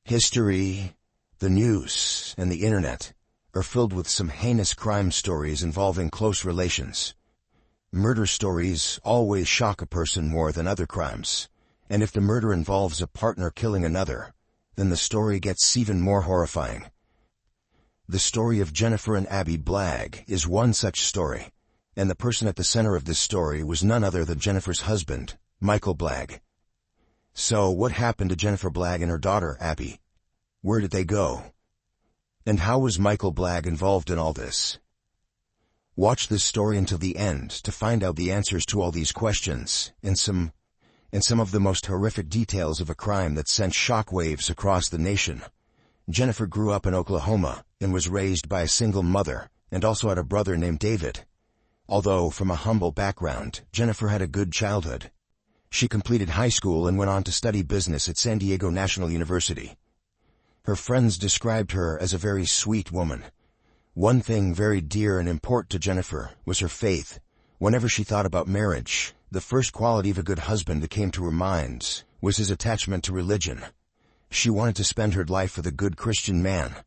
History, the news, and the internet are filled with some heinous crime stories involving close relations. Murder stories always shock a person more than other crimes, and if the murder involves a partner killing another, then the story gets even more horrifying. The story of Jennifer and Abby Blagg is one such story, and the person at the center of this story was none other than Jennifer's husband, Michael Blagg. So, what happened to Jennifer Blagg and her daughter, Abby? Where did they go? And how was Michael Blagg involved in all this? Watch this story until the end to find out the answers to all these questions and some of the most horrific details of a crime that sent shockwaves across the nation. Jennifer grew up in Oklahoma and was raised by a single mother and also had a brother named David. Although from a humble background, Jennifer had a good childhood. She completed high school and went on to study business at San Diego National University. Her friends described her as a very sweet woman. One thing very dear and important to Jennifer was her faith. Whenever she thought about marriage, the first quality of a good husband that came to her mind was his attachment to religion. She wanted to spend her life with a good Christian man.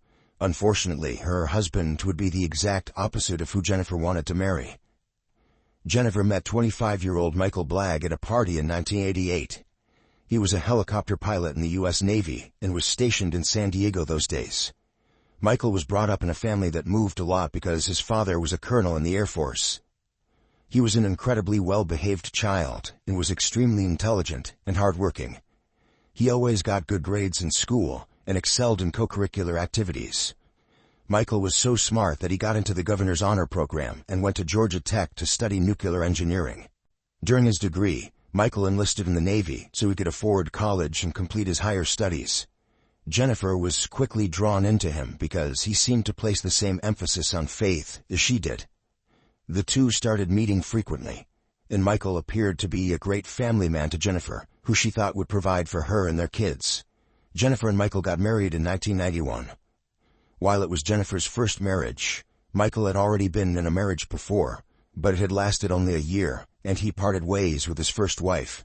Unfortunately, her husband would be the exact opposite of who Jennifer wanted to marry. Jennifer met 25-year-old Michael Blagg at a party in 1988. He was a helicopter pilot in the U.S. Navy and was stationed in San Diego those days. Michael was brought up in a family that moved a lot because his father was a colonel in the Air Force. He was an incredibly well-behaved child and was extremely intelligent and hardworking. He always got good grades in school and excelled in co-curricular activities. Michael was so smart that he got into the Governor's Honor Program and went to Georgia Tech to study nuclear engineering. During his degree, Michael enlisted in the Navy so he could afford college and complete his higher studies. Jennifer was quickly drawn into him because he seemed to place the same emphasis on faith as she did. The two started meeting frequently, and Michael appeared to be a great family man to Jennifer, who she thought would provide for her and their kids. Jennifer and Michael got married in 1991. While it was Jennifer's first marriage, Michael had already been in a marriage before, but it had lasted only a year, and he parted ways with his first wife.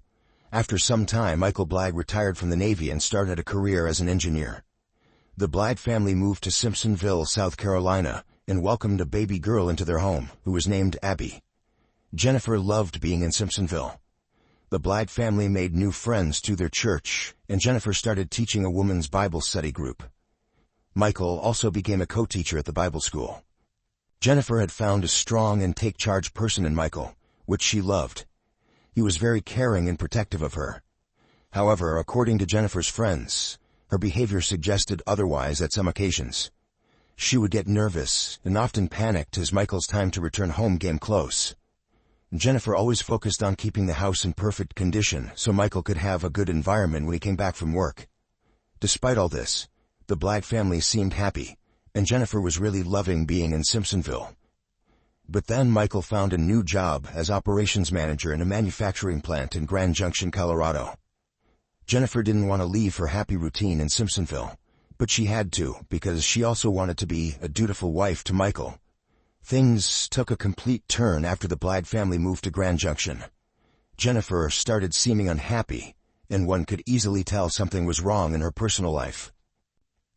After some time, Michael Blagg retired from the Navy and started a career as an engineer. The Blagg family moved to Simpsonville, South Carolina, and welcomed a baby girl into their home, who was named Abby. Jennifer loved being in Simpsonville. The Blagg family made new friends to their church, and Jennifer started teaching a women's Bible study group. Michael also became a co-teacher at the Bible school. Jennifer had found a strong and take-charge person in Michael, which she loved. He was very caring and protective of her. However, according to Jennifer's friends, her behavior suggested otherwise at some occasions. She would get nervous and often panicked as Michael's time to return home came close. Jennifer always focused on keeping the house in perfect condition so Michael could have a good environment when he came back from work. Despite all this, the Blagg family seemed happy, and Jennifer was really loving being in Simpsonville. But then Michael found a new job as operations manager in a manufacturing plant in Grand Junction, Colorado. Jennifer didn't want to leave her happy routine in Simpsonville, but she had to because she also wanted to be a dutiful wife to Michael. Things took a complete turn after the Blagg family moved to Grand Junction. Jennifer started seeming unhappy, and one could easily tell something was wrong in her personal life.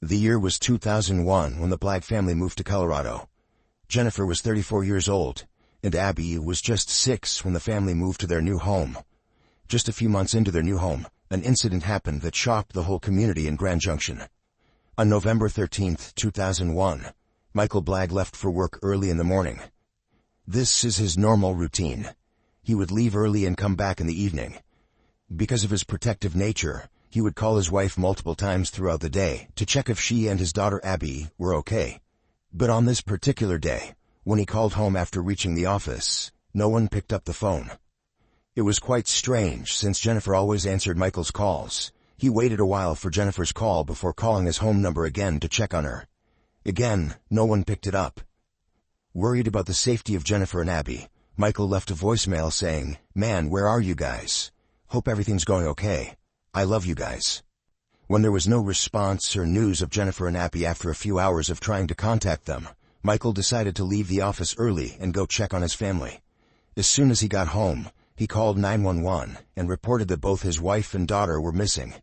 The year was 2001 when the Blagg family moved to Colorado. Jennifer was 34 years old, and Abby was just 6 when the family moved to their new home. Just a few months into their new home, an incident happened that shocked the whole community in Grand Junction. On November 13, 2001, Michael Blagg left for work early in the morning. This is his normal routine. He would leave early and come back in the evening. Because of his protective nature, he would call his wife multiple times throughout the day to check if she and his daughter Abby were okay. But on this particular day, when he called home after reaching the office, no one picked up the phone. It was quite strange since Jennifer always answered Michael's calls. He waited a while for Jennifer's call before calling his home number again to check on her. Again, no one picked it up. Worried about the safety of Jennifer and Abby, Michael left a voicemail saying, "Man, where are you guys? Hope everything's going okay. I love you guys." When there was no response or news of Jennifer and Abby after a few hours of trying to contact them, Michael decided to leave the office early and go check on his family. As soon as he got home, he called 911 and reported that both his wife and daughter were missing.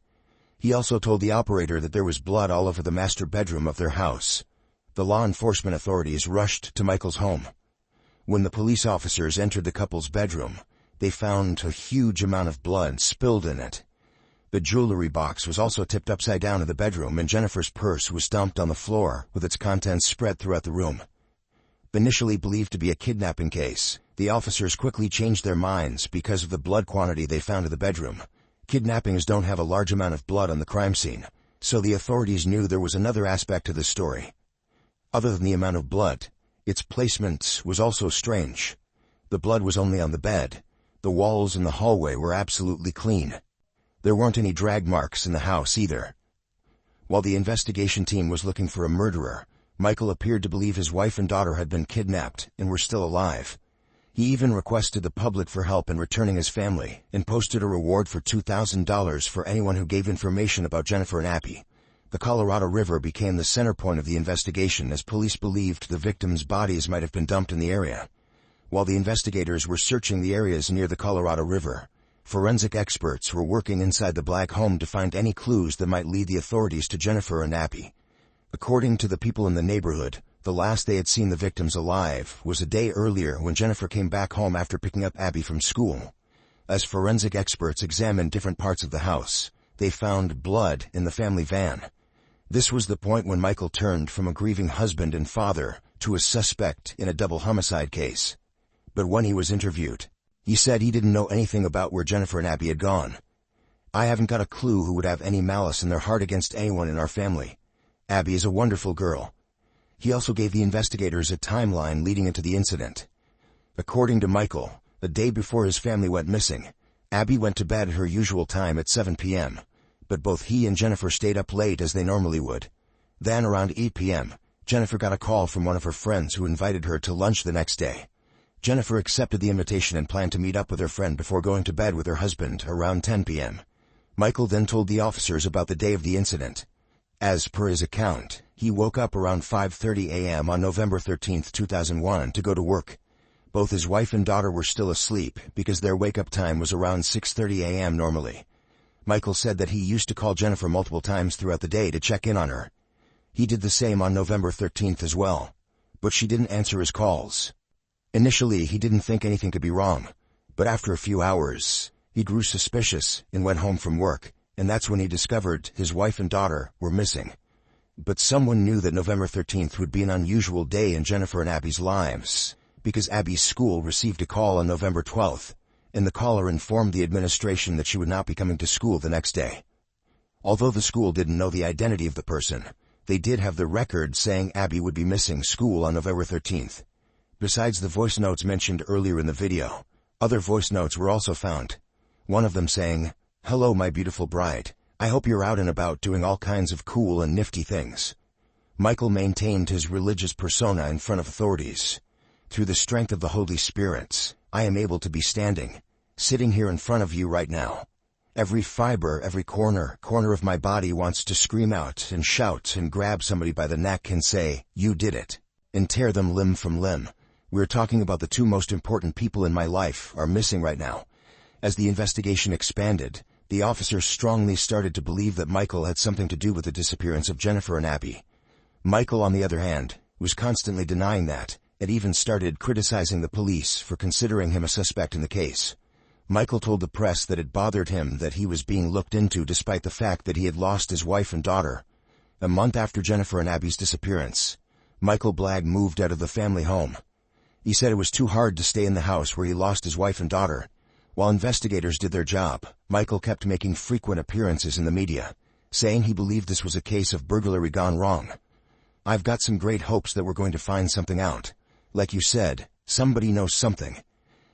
He also told the operator that there was blood all over the master bedroom of their house. The law enforcement authorities rushed to Michael's home. When the police officers entered the couple's bedroom, they found a huge amount of blood spilled in it. The jewelry box was also tipped upside down in the bedroom, and Jennifer's purse was dumped on the floor with its contents spread throughout the room. Initially believed to be a kidnapping case, the officers quickly changed their minds because of the blood quantity they found in the bedroom. Kidnappings don't have a large amount of blood on the crime scene, so the authorities knew there was another aspect to the story. Other than the amount of blood, its placement was also strange. The blood was only on the bed. The walls in the hallway were absolutely clean. There weren't any drag marks in the house either. While the investigation team was looking for a murderer, Michael appeared to believe his wife and daughter had been kidnapped and were still alive. He even requested the public for help in returning his family and posted a reward for $2,000 for anyone who gave information about Jennifer and Abby. The Colorado River became the center point of the investigation, as police believed the victims' bodies might have been dumped in the area. While the investigators were searching the areas near the Colorado River, forensic experts were working inside the black home to find any clues that might lead the authorities to Jennifer and Abby. According to the people in the neighborhood, the last they had seen the victims alive was a day earlier when Jennifer came back home after picking up Abby from school. As forensic experts examined different parts of the house, they found blood in the family van. This was the point when Michael turned from a grieving husband and father to a suspect in a double homicide case. But when he was interviewed, he said he didn't know anything about where Jennifer and Abby had gone. "I haven't got a clue who would have any malice in their heart against anyone in our family. Abby is a wonderful girl." He also gave the investigators a timeline leading into the incident. According to Michael, the day before his family went missing, Abby went to bed at her usual time at 7 p.m., but both he and Jennifer stayed up late as they normally would. Then around 8 p.m., Jennifer got a call from one of her friends who invited her to lunch the next day. Jennifer accepted the invitation and planned to meet up with her friend before going to bed with her husband around 10 p.m. Michael then told the officers about the day of the incident. As per his account, he woke up around 5:30 a.m. on November 13, 2001 to go to work. Both his wife and daughter were still asleep because their wake-up time was around 6:30 a.m. normally. Michael said that he used to call Jennifer multiple times throughout the day to check in on her. He did the same on November 13th as well, but she didn't answer his calls. Initially, he didn't think anything could be wrong, but after a few hours, he grew suspicious and went home from work, and that's when he discovered his wife and daughter were missing. But someone knew that November 13th would be an unusual day in Jennifer and Abby's lives, because Abby's school received a call on November 12th, and the caller informed the administration that she would not be coming to school the next day. Although the school didn't know the identity of the person, they did have the record saying Abby would be missing school on November 13th. Besides the voice notes mentioned earlier in the video, other voice notes were also found. One of them saying, "Hello, my beautiful bride. I hope you're out and about doing all kinds of cool and nifty things." Michael maintained his religious persona in front of authorities. "Through the strength of the Holy Spirit, I am able to be sitting here in front of you right now. Every fiber, every corner of my body wants to scream out and shout and grab somebody by the neck and say, 'You did it,' and tear them limb from limb. We're talking about the two most important people in my life are missing right now." As the investigation expanded, the officers strongly started to believe that Michael had something to do with the disappearance of Jennifer and Abby. Michael, on the other hand, was constantly denying that, and even started criticizing the police for considering him a suspect in the case. Michael told the press that it bothered him that he was being looked into despite the fact that he had lost his wife and daughter. A month after Jennifer and Abby's disappearance, Michael Blagg moved out of the family home. He said it was too hard to stay in the house where he lost his wife and daughter. While investigators did their job, Michael kept making frequent appearances in the media, saying he believed this was a case of burglary gone wrong. "I've got some great hopes that we're going to find something out. Like you said, somebody knows something.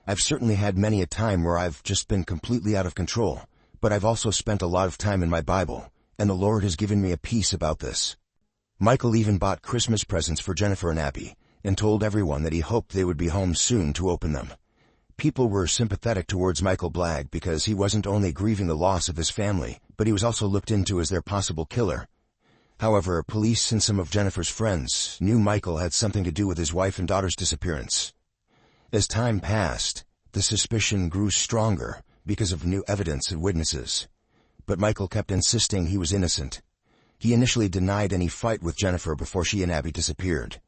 I've certainly had many a time where I've just been completely out of control, but I've also spent a lot of time in my Bible, and the Lord has given me a peace about this." Michael even bought Christmas presents for Jennifer and Abby, and told everyone that he hoped they would be home soon to open them. People were sympathetic towards Michael Blagg because he wasn't only grieving the loss of his family, but he was also looked into as their possible killer. However, police and some of Jennifer's friends knew Michael had something to do with his wife and daughter's disappearance. As time passed, the suspicion grew stronger because of new evidence and witnesses. but Michael kept insisting he was innocent. He initially denied any fight with Jennifer before she and Abby disappeared,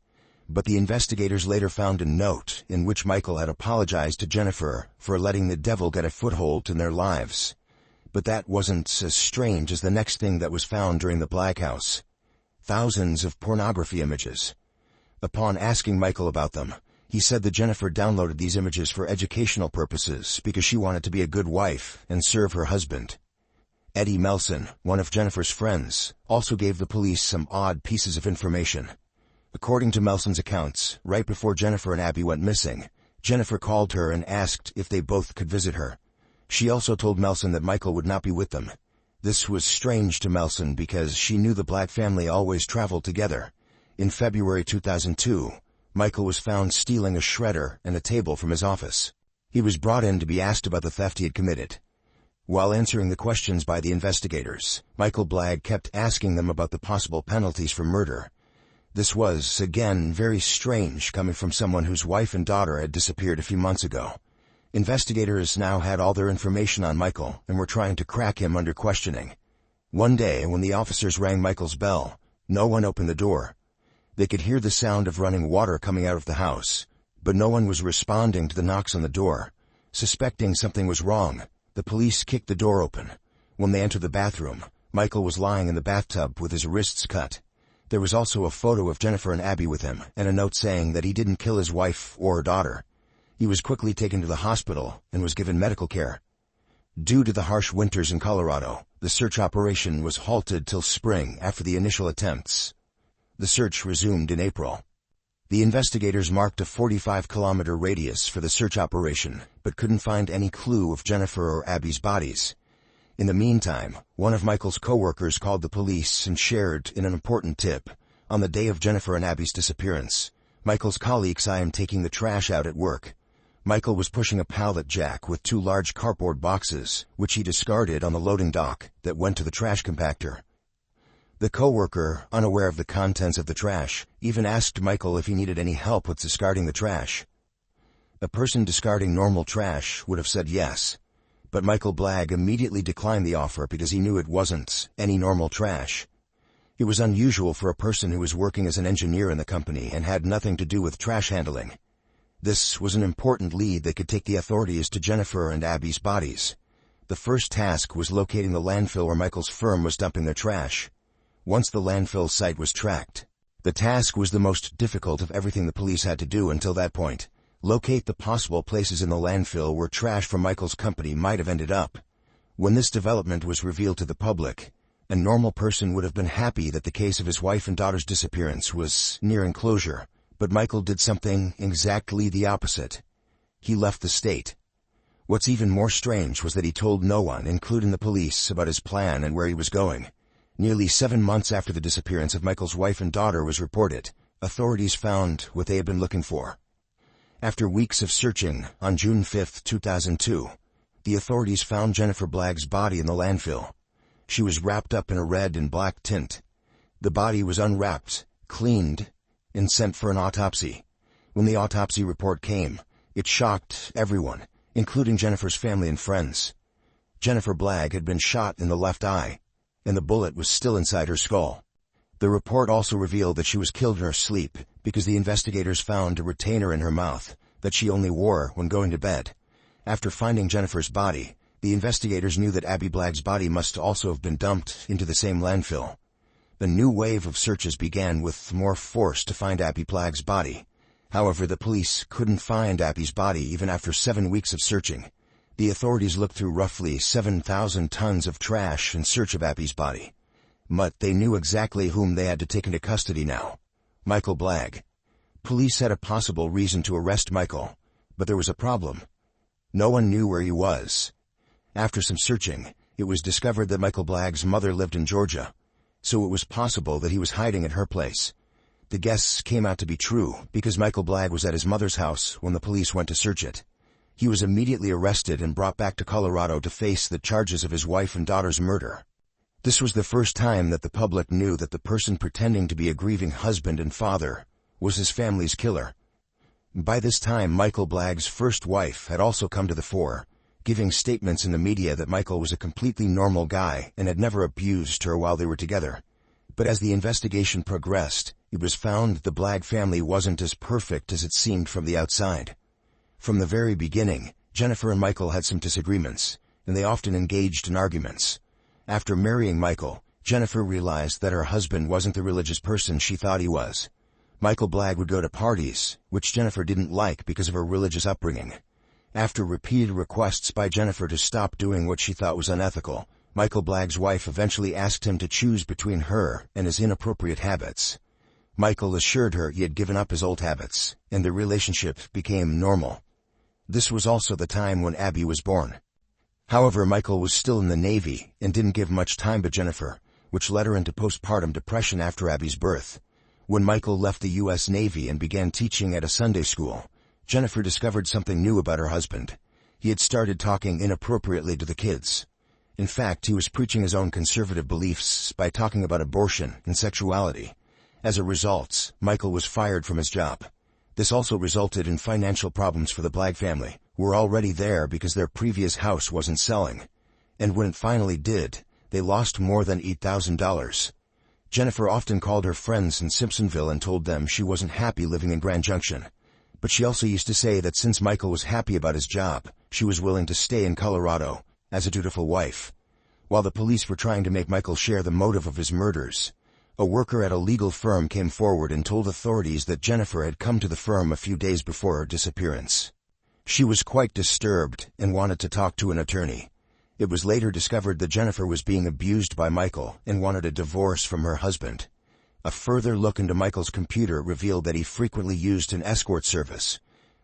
but the investigators later found a note in which Michael had apologized to Jennifer for letting the devil get a foothold in their lives. But that wasn't as strange as the next thing that was found during the Black House. Thousands of pornography images. Upon asking Michael about them, he said that Jennifer downloaded these images for educational purposes because she wanted to be a good wife and serve her husband. Eddie Melson, one of Jennifer's friends, also gave the police some odd pieces of information. According to Melson's accounts, right before Jennifer and Abby went missing, Jennifer called her and asked if they both could visit her. She also told Melson that Michael would not be with them. This was strange to Melson because she knew the Black family always traveled together. In February 2002, Michael was found stealing a shredder and a table from his office. He was brought in to be asked about the theft he had committed. While answering the questions by the investigators, Michael Blagg kept asking them about the possible penalties for murder. This was, again, very strange coming from someone whose wife and daughter had disappeared a few months ago. Investigators now had all their information on Michael and were trying to crack him under questioning. One day, when the officers rang Michael's bell, no one opened the door. They could hear the sound of running water coming out of the house, but no one was responding to the knocks on the door. Suspecting something was wrong, the police kicked the door open. When they entered the bathroom, Michael was lying in the bathtub with his wrists cut. There was also a photo of Jennifer and Abby with him, and a note saying that he didn't kill his wife or her daughter. He was quickly taken to the hospital and was given medical care. Due to the harsh winters in Colorado, the search operation was halted till spring after the initial attempts. The search resumed in April. The investigators marked a 45-kilometer radius for the search operation, but couldn't find any clue of Jennifer or Abby's bodies. In the meantime, one of Michael's co-workers called the police and shared an important tip. On the day of Jennifer and Abby's disappearance, Michael's colleague saw him taking the trash out at work. Michael was pushing a pallet jack with 2 large cardboard boxes, which he discarded on the loading dock that went to the trash compactor. The co-worker, unaware of the contents of the trash, even asked Michael if he needed any help with discarding the trash. A person discarding normal trash would have said yes, but Michael Blagg immediately declined the offer because he knew it wasn't any normal trash. It was unusual for a person who was working as an engineer in the company and had nothing to do with trash handling. This was an important lead that could take the authorities to Jennifer and Abby's bodies. The first task was locating the landfill where Michael's firm was dumping their trash. Once the landfill site was tracked, the task was the most difficult of everything the police had to do until that point. Locate the possible places in the landfill where trash from Michael's company might have ended up. When this development was revealed to the public, a normal person would have been happy that the case of his wife and daughter's disappearance was nearing closure, but Michael did something exactly the opposite. He left the state. What's even more strange was that he told no one, including the police, about his plan and where he was going. Nearly 7 months after the disappearance of Michael's wife and daughter was reported, authorities found what they had been looking for. After weeks of searching, on June 5, 2002, the authorities found Jennifer Blagg's body in the landfill. She was wrapped up in a red and black tint. The body was unwrapped, cleaned, and sent for an autopsy. When the autopsy report came, it shocked everyone, including Jennifer's family and friends. Jennifer Blagg had been shot in the left eye, and the bullet was still inside her skull. The report also revealed that she was killed in her sleep because the investigators found a retainer in her mouth that she only wore when going to bed. After finding Jennifer's body, the investigators knew that Abby Blagg's body must also have been dumped into the same landfill. The new wave of searches began with more force to find Abby Blagg's body. However, the police couldn't find Abby's body even after 7 weeks of searching. The authorities looked through roughly 7,000 tons of trash in search of Abby's body. But they knew exactly whom they had to take into custody now. Michael Blagg. Police had a possible reason to arrest Michael, but there was a problem. No one knew where he was. After some searching, it was discovered that Michael Blagg's mother lived in Georgia, so it was possible that he was hiding at her place. The guess came out to be true because Michael Blagg was at his mother's house when the police went to search it. He was immediately arrested and brought back to Colorado to face the charges of his wife and daughter's murder. This was the first time that the public knew that the person pretending to be a grieving husband and father was his family's killer. By this time, Michael Blagg's first wife had also come to the fore, giving statements in the media that Michael was a completely normal guy and had never abused her while they were together. But as the investigation progressed, it was found the Blagg family wasn't as perfect as it seemed from the outside. From the very beginning, Jennifer and Michael had some disagreements, and they often engaged in arguments. After marrying Michael, Jennifer realized that her husband wasn't the religious person she thought he was. Michael Blagg would go to parties, which Jennifer didn't like because of her religious upbringing. After repeated requests by Jennifer to stop doing what she thought was unethical, Michael Blagg's wife eventually asked him to choose between her and his inappropriate habits. Michael assured her he had given up his old habits, and their relationship became normal. This was also the time when Abby was born. However, Michael was still in the Navy and didn't give much time to Jennifer, which led her into postpartum depression after Abby's birth. When Michael left the U.S. Navy and began teaching at a Sunday school, Jennifer discovered something new about her husband. He had started talking inappropriately to the kids. In fact, he was preaching his own conservative beliefs by talking about abortion and sexuality. As a result, Michael was fired from his job. This also resulted in financial problems for the Blagg family, who were already there because their previous house wasn't selling. And when it finally did, they lost more than $8,000. Jennifer often called her friends in Simpsonville and told them she wasn't happy living in Grand Junction. But she also used to say that since Michael was happy about his job, she was willing to stay in Colorado, as a dutiful wife. While the police were trying to make Michael share the motive of his murders, a worker at a legal firm came forward and told authorities that Jennifer had come to the firm a few days before her disappearance. She was quite disturbed and wanted to talk to an attorney. It was later discovered that Jennifer was being abused by Michael and wanted a divorce from her husband. A further look into Michael's computer revealed that he frequently used an escort service.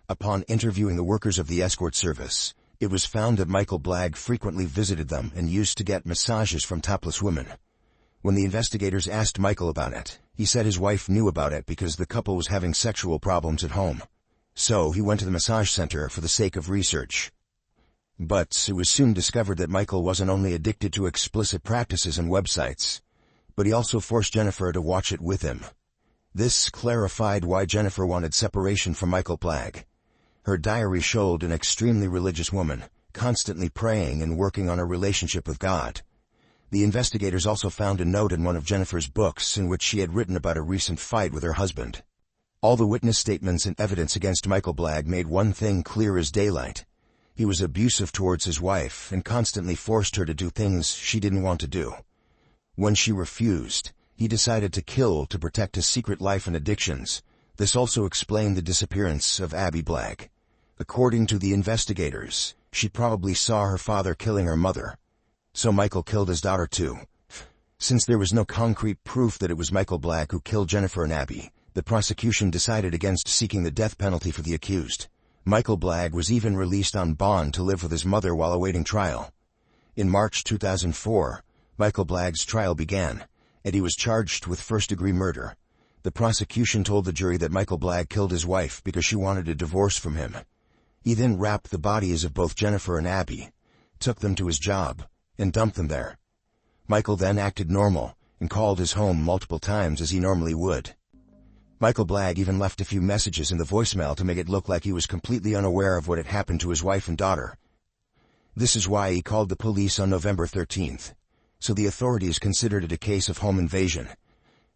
Upon interviewing the workers of the escort service, it was found that Michael Blagg frequently visited them and used to get massages from topless women. When the investigators asked Michael about it, he said his wife knew about it because the couple was having sexual problems at home. So he went to the massage center for the sake of research. But it was soon discovered that Michael wasn't only addicted to explicit practices and websites, but he also forced Jennifer to watch it with him. This clarified why Jennifer wanted separation from Michael Blagg. Her diary showed an extremely religious woman, constantly praying and working on her relationship with God. The investigators also found a note in one of Jennifer's books in which she had written about a recent fight with her husband. All the witness statements and evidence against Michael Blagg made one thing clear as daylight. He was abusive towards his wife and constantly forced her to do things she didn't want to do. When she refused, he decided to kill to protect his secret life and addictions. This also explained the disappearance of Abby Blagg. According to the investigators, she probably saw her father killing her mother. So Michael killed his daughter too. Since there was no concrete proof that it was Michael Blagg who killed Jennifer and Abby, the prosecution decided against seeking the death penalty for the accused. Michael Blagg was even released on bond to live with his mother while awaiting trial. In March 2004, Michael Blagg's trial began, and he was charged with first-degree murder. The prosecution told the jury that Michael Blagg killed his wife because she wanted a divorce from him. He then wrapped the bodies of both Jennifer and Abby, took them to his job, and dumped them there. Michael then acted normal and called his home multiple times as he normally would. Michael Blagg even left a few messages in the voicemail to make it look like he was completely unaware of what had happened to his wife and daughter. This is why he called the police on November 13th. So the authorities considered it a case of home invasion.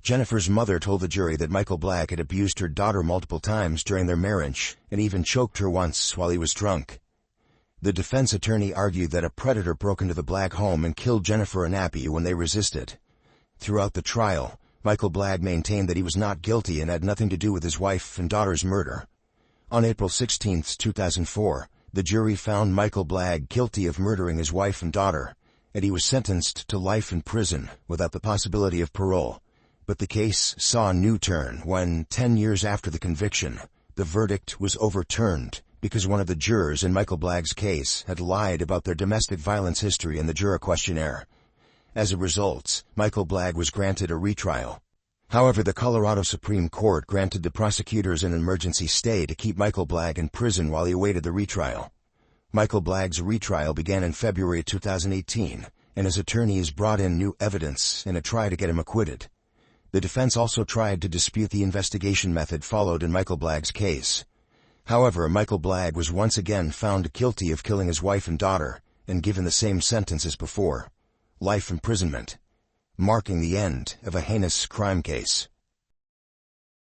Jennifer's mother told the jury that Michael Blagg had abused her daughter multiple times during their marriage and even choked her once while he was drunk. The defense attorney argued that a predator broke into the Blagg home and killed Jennifer and Abby when they resisted. Throughout the trial, Michael Blagg maintained that he was not guilty and had nothing to do with his wife and daughter's murder. On April 16, 2004, the jury found Michael Blagg guilty of murdering his wife and daughter, and he was sentenced to life in prison without the possibility of parole. But the case saw a new turn when, 10 years after the conviction, the verdict was overturned because one of the jurors in Michael Blagg's case had lied about their domestic violence history in the juror questionnaire. As a result, Michael Blagg was granted a retrial. However, the Colorado Supreme Court granted the prosecutors an emergency stay to keep Michael Blagg in prison while he awaited the retrial. Michael Blagg's retrial began in February 2018, and his attorneys brought in new evidence in a try to get him acquitted. The defense also tried to dispute the investigation method followed in Michael Blagg's case. However, Michael Blagg was once again found guilty of killing his wife and daughter and given the same sentence as before, life imprisonment, marking the end of a heinous crime case.